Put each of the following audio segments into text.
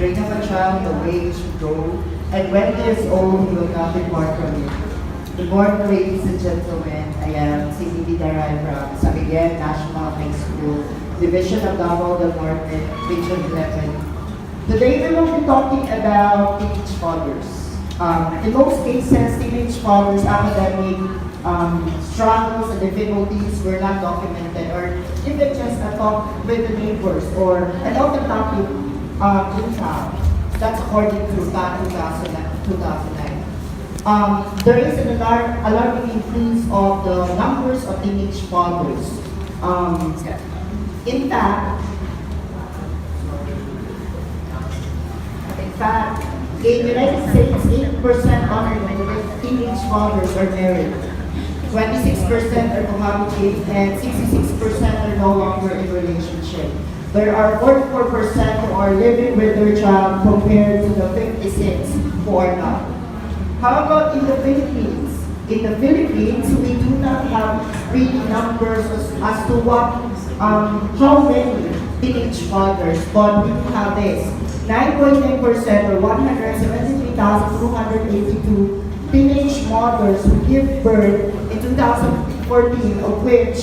Train up a child the way he should go, and when he is old, he will not depart from it. Good morning, ladies and gentlemen. I am Sidney from San Miguel National High School, Division of Davao del Norte, Region 11. Today we will be talking about teenage fathers. In most cases, teenage fathers' academic struggles and difficulties were not documented, or even just a talk with the neighbors or an open topic in town. That's according to 2009. There is an alarming increase of the numbers of teenage fathers. In fact, in the United States, 8% of teenage fathers are married, 26% are cohabiting, and 66% are no longer in relationship. There are 44% who are living with their child compared to the 56 who are not. How about in the Philippines? In the Philippines, we do not have really numbers as to how many teenage fathers, but we do have this. 9.9% or 173,282 teenage mothers who give birth in 2014, of which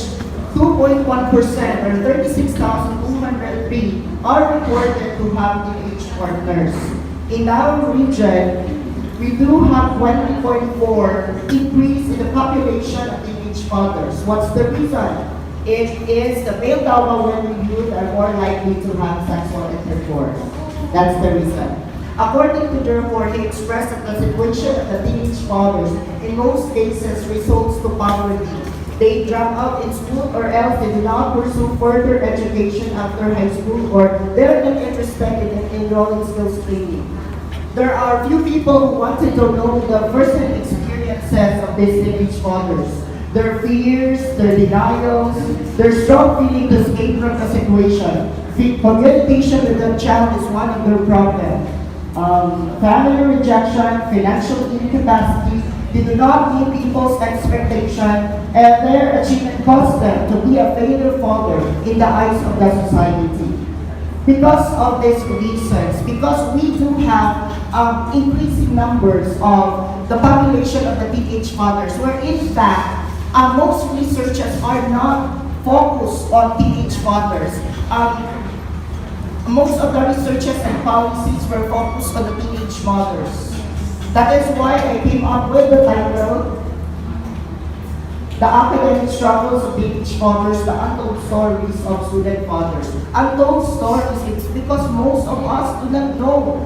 2.1% or 36,203 are reported to have teenage partners. In our region, we do have 20.4 increase in the population of teenage fathers. What's the reason? It is the male Davao women youth are more likely to have sexual intercourse. That's the reason. According to their report, he expressed that the situation of the teenage fathers in most cases results to poverty. They drop out in school, or else they do not pursue further education after high school, or they're not interested in enrolling skills training. There are few people who wanted to know the first-hand experiences of these teenage fathers. Their fears, their denials, their strong feeling to escape from the situation. Communication with the child is one of their problems. Family rejection, financial incapacity, they do not meet people's expectation, and their achievement caused them to be a failure father in the eyes of the society. Because of these reasons, because we do have increasing numbers of the population of the teenage fathers, where in fact, most researchers are not focused on teenage fathers. Most of the researches and policies were focused on the teenage mothers. That is why I came up with the title, The Academic Struggles of Teenage Fathers, the Untold Stories of Student Fathers. Untold stories, it's because most of us do not know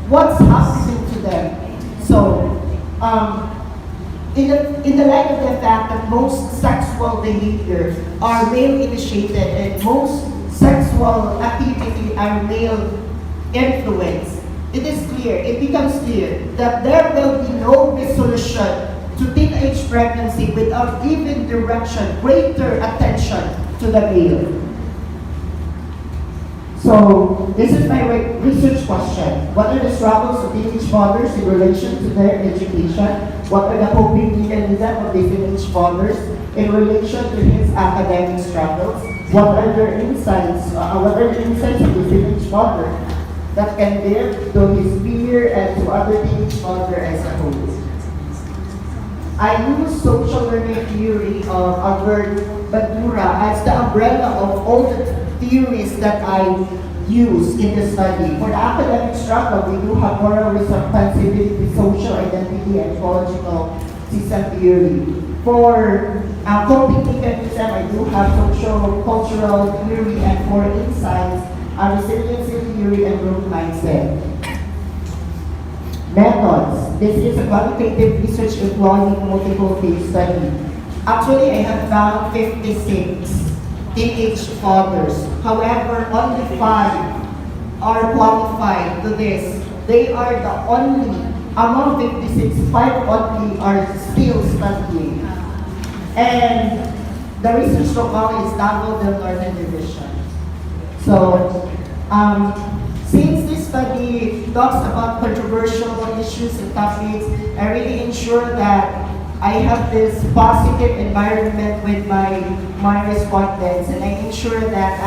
what's happening to them. So, in the light of the fact that most sexual behavior are male-initiated and most sexual activity are male-influenced, it becomes clear that there will be no resolution to teenage pregnancy without giving direction, greater attention to the male. So, this is my research question. What are the struggles of teenage fathers in relation to their education? What are the coping mechanisms of these teenage fathers in relation to his academic struggles? What are their insights? What are the insights of the teenage father that can give to his peer and to other teenage father as a whole? I use social learning theory of Albert Bandura as the umbrella of all the theories that I use in the study. For the academic struggle, we do have moral responsibility, social identity, and ecological system theory. For coping mechanism, I do have social cultural theory, and for insights, resiliency theory and growth mindset. Methods. This is a qualitative research employing multiple case study. Actually, I have found 56 teenage fathers. However, only 5 are qualified to this. They are the only, among 56, 5 only are still studying. And the research locale is Davao del Norte Division. So, since this study talks about controversial issues and topics, I really ensure that I have this positive environment with my respondents, and I ensure that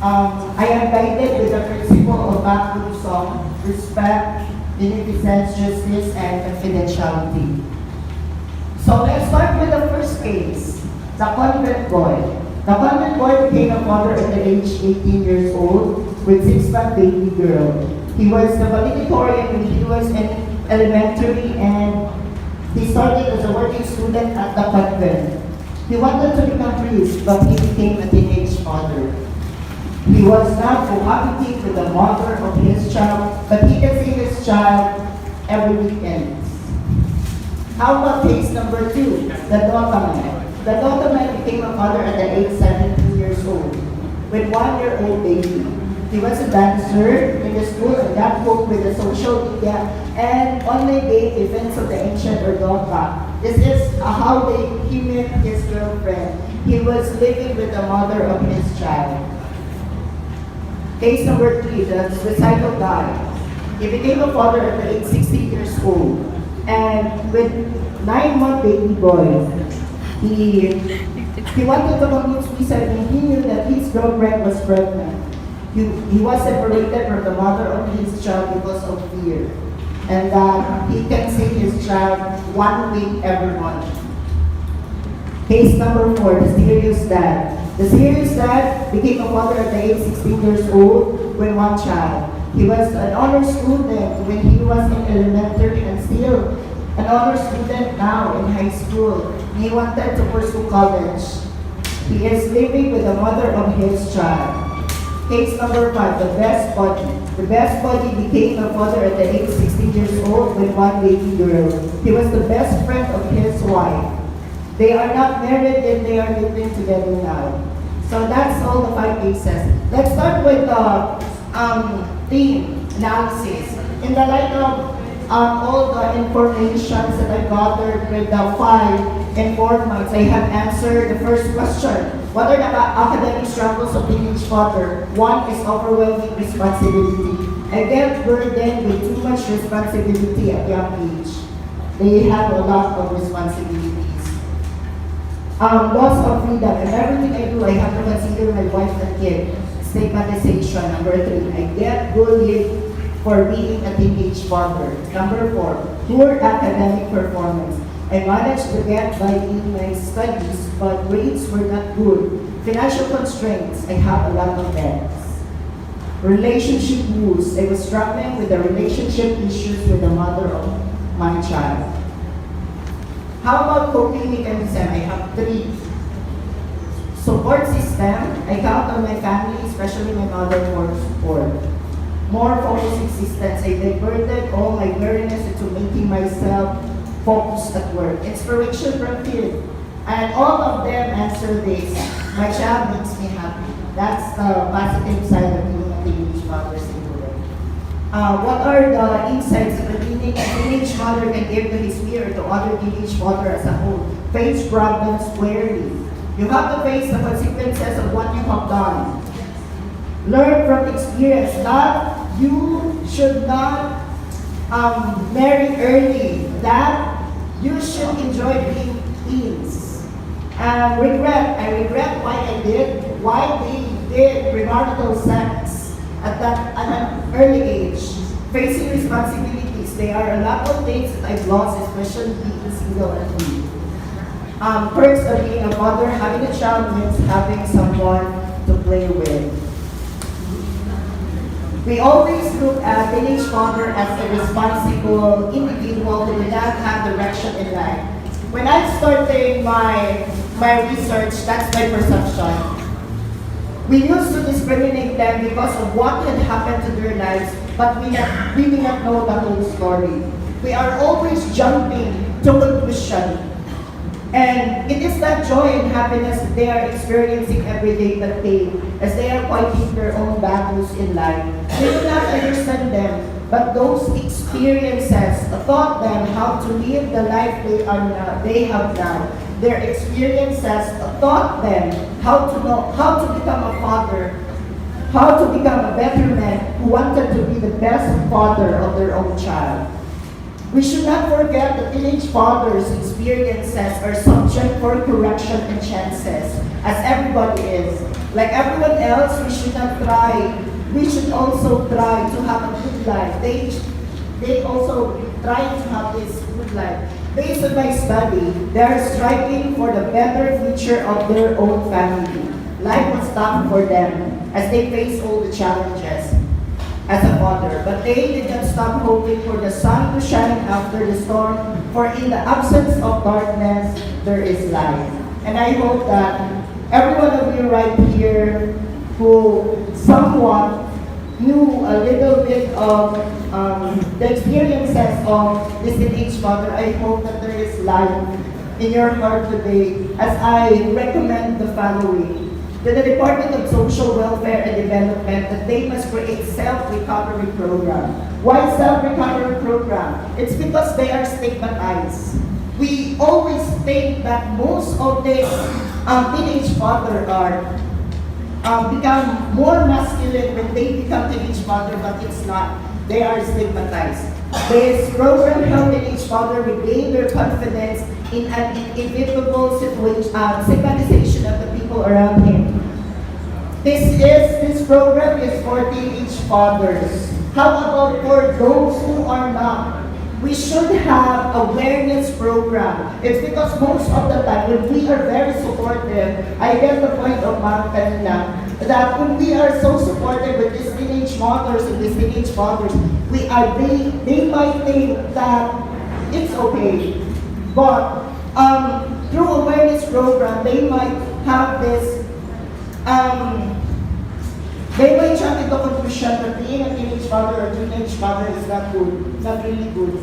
I am guided with the principle of backroom song, respect, beneficence, justice, and confidentiality. So let's start with the first case, the convent boy. The convent boy became a father at the age 18 years old with 6-month baby girl. He was the valedictorian when he was in elementary, and he started as a working student at the convent. He wanted to become priest, but he became a teenage father. He was not cohabiting with the mother of his child, but he can see his child every weekend. How about case number 2, the daughter man? The daughter man became a father at the age 17 years old with 1-year-old baby. He was a dancer in the school and got hooked with the social media and online game events of the ancient Erdogan. This is how he met his girlfriend. He was living with the mother of his child. Case number 3, the suicidal guy. He became a father at the age 16 years old, and with 9-month baby boy, he wanted to commit suicide when he knew that his girlfriend was pregnant. He was separated from the mother of his child because of fear, and that he can see his child 1 week every month. Case number 4, the serious dad. The serious dad became a father at the age 16 years old with 1 child. He was an honor student when he was in elementary and still an honor student now in high school. He wanted to pursue college. He is living with the mother of his child. Case number 5, the best buddy. The best buddy became a father at the age 16 years old with 1 baby girl. He was the best friend of his wife. They are not married and they are living together now. So that's all the 5 cases. Let's start with the theme analysis. In the light of all the information that I gathered with the 5 informants, I have answered the first question. What are the academic struggles of teenage father? 1 is overwhelming responsibility. I get burdened with too much responsibility at young age. They have a lot of responsibilities. Loss of freedom. In everything I do, I have to consider my wife and kid. Stigmatization. Number 3, I get bullied for being a teenage father. Number 4, poor academic performance. I managed to get by in my studies, but grades were not good. Financial constraints. I have a lot of debts. Relationship woes. I was struggling with the relationship issues with the mother of my child. How about coping mechanism? I have 3. Support system. I count on my family, especially my mother, for support. More focus existence. I diverted all my weariness into making myself focused at work. Inspiration from kid. And all of them answer this. My child makes me happy. That's the positive side of being a teenage mother today. What are the insights of a teenage mother can give to his peer to other teenage father as a whole? Face problems squarely. You have to face the consequences of what you have done. Learn from experience. You should not marry early. That you should enjoy being teens. Regret. I regret why they did premarital sex at an early age. Facing responsibilities. There are a lot of things that I've lost, especially being single and free. Perks of being a mother. Having a child means having someone to play with. We always look at teenage father as a responsible individual who did not have direction in life. When I started my research, that's my perception. We used to discriminate them because of what had happened to their lives, but we do not know the whole story. We are always jumping to conclusion. And it is that joy and happiness that they are experiencing every day that as they are fighting their own battles in life. They do not understand them, but those experiences taught them how to live the life they have now. Their experiences taught them how to become a father, how to become a better man who wanted to be the best father of their own child. We should not forget that teenage fathers' experiences are subject for correction and chances, as everybody is. Like everyone else, we should also try to have a good life. They also try to have this good life. Based on my study, they are striving for the better future of their own family. Life was tough for them as they face all the challenges as a father. But they did not stop hoping for the sun to shine after the storm, for in the absence of darkness, there is light. And I hope that every one of you right here who somewhat knew a little bit of the experiences of this teenage father, I hope that there is light in your heart today as I recommend the following. To the Department of Social Welfare and Development that they must create self-recovery program. Why self-recovery program? It's because they are stigmatized. We always think that most of these teenage fathers are become more masculine when they become teenage father, but it's not. They are stigmatized. This program helped teenage father regain their confidence in an inevitable situation, stigmatization of the people around him. This program is for teenage fathers. How about for those who are not? We should have awareness program. It's because most of the time when we are very supportive, I get the point of Ma'am kanina, that when we are so supportive with these teenage mothers and these teenage fathers, they might think that it's okay. But through awareness program, they might have this, they might jump into conclusion that being a teenage father or teenage father is not good, not really good.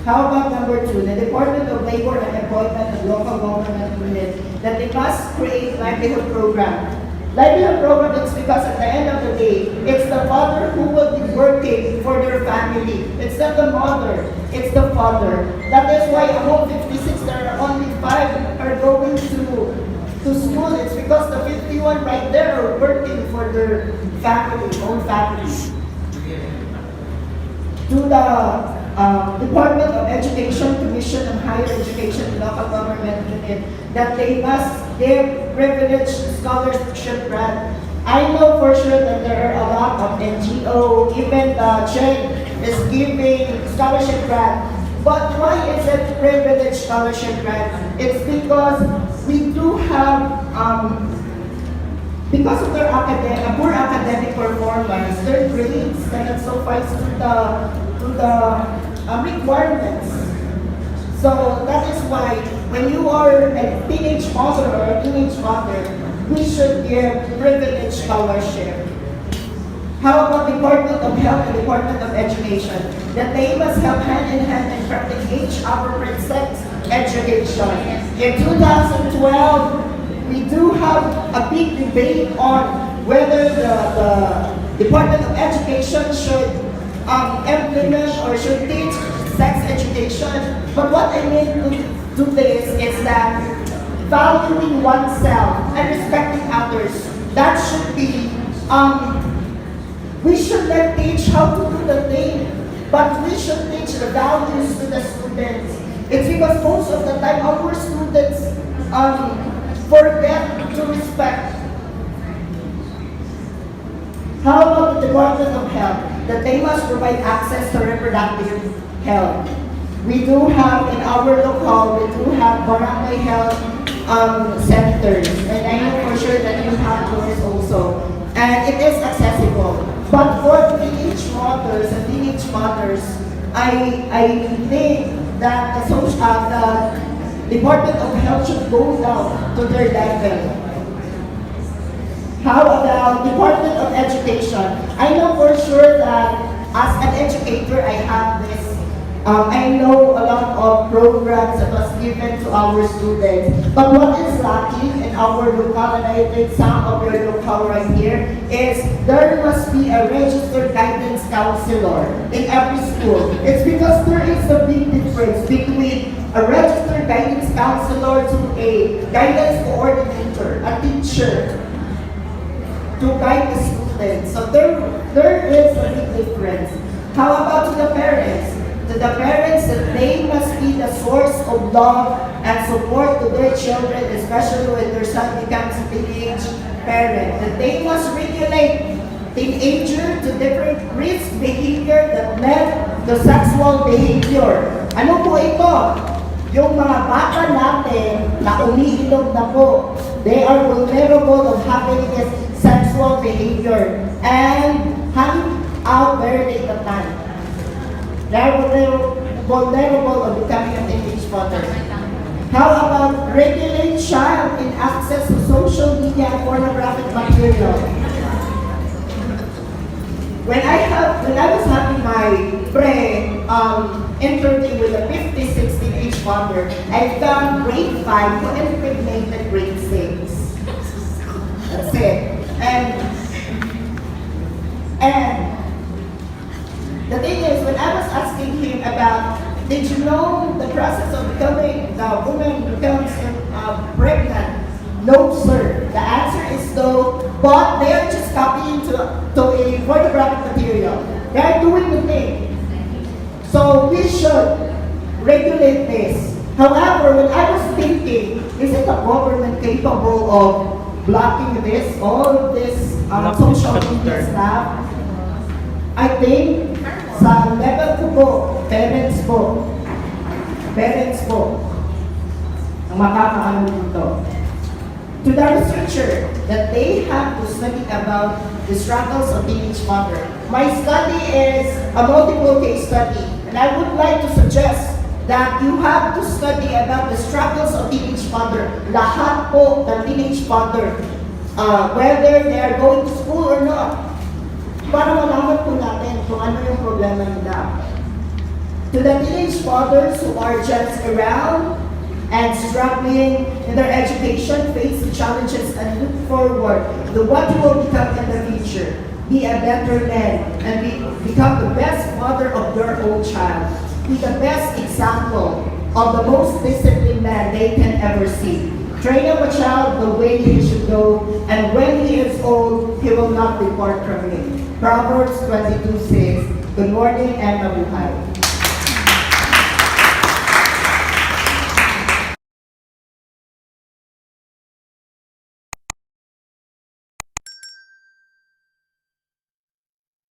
How about number 2, the Department of Labor and Employment and Local Government Unit, that they must create livelihood program. Livelihood program is because at the end of the day, it's the father who will be working for their family. It's not the mother, it's the father. That is why among 56, there are only 5 are going to school. It's because the 51 right there are working for their family, own family. To the Department of Education, Commission on Higher Education and Local Government Unit, that they must give privileged scholarship grant. I know for sure that there are a lot of NGO, even the CHED is giving scholarship grant. But why is it privileged scholarship grant? It's because we do have, because of their poor academic performance, their grades cannot suffice to the requirements. So that is why when you are a teenage mother or a teenage father, we should give privileged scholarship. How about Department of Health and Department of Education? That they must help hand in hand in crafting age-appropriate sex education. In 2012, we do have a big debate on whether the Department of Education should implement or should teach sex education. But what I mean to this is that valuing oneself and respecting others, that should be, we should not teach how to do the thing, but we should teach the values to the students. It's because most of the time our students forget to respect. How about the Department of Health? That they must provide access to reproductive health. We do have in our local, we do have barangay health centers, and I know for sure that you have those also. And it is accessible. But for teenage mothers and teenage fathers, I think that the Department of Health should go down to their level. How about Department of Education? I know for sure that as an educator, I have this. I know a lot of programs that was given to our students. But what is lacking in our local, and I think some of your local right here, is there must be a registered guidance counselor in every school. It's because there is a big difference between a registered guidance counselor to a guidance coordinator, a teacher, to guide the students. So there is a big difference. How about to the parents? to the parents that they must be the source of love and support to their children, especially when their son becomes a teenage parent. That they must regulate teenager to different risk behavior that led to sexual behavior. Ano po ito? Yung mga bata natin na umiinom na po, they are vulnerable of having this sexual behavior and hanging out very late at night. They are vulnerable of becoming a teenage father. How about regulate child in access to social media and pornographic material? When I was having my interview with a 56 teenage father, I found grade 5 who impregnated grade 6. That's it. And the thing is, when I was asking him about, did you know the process of becoming, the woman becomes pregnant? No, sir. The answer is no, but they are just copying to a pornographic material. They are doing the thing. So we should regulate this. However, when I was thinking, is it the government capable of blocking this, all of this social media stuff? I think sa level ko po, parents po, ang makakaano dito. To the researcher that they have to study about the struggles of teenage mother. My study is a multiple case study, and I would like to suggest that you have to study about the struggles of teenage mother. Lahat po ng teenage mother, whether they are going to school or not, para malaman po natin kung ano yung problema nila. To the teenage fathers who are just around and struggling in their education, face the challenges and look forward to what you will become in the future. Be a better man and become the best father of your own child. Be the best example of the most disciplined man they can ever see. Train up a child the way he should go, and when he is old, he will not depart from me. Proverbs 22:6. Good morning and mabuhay.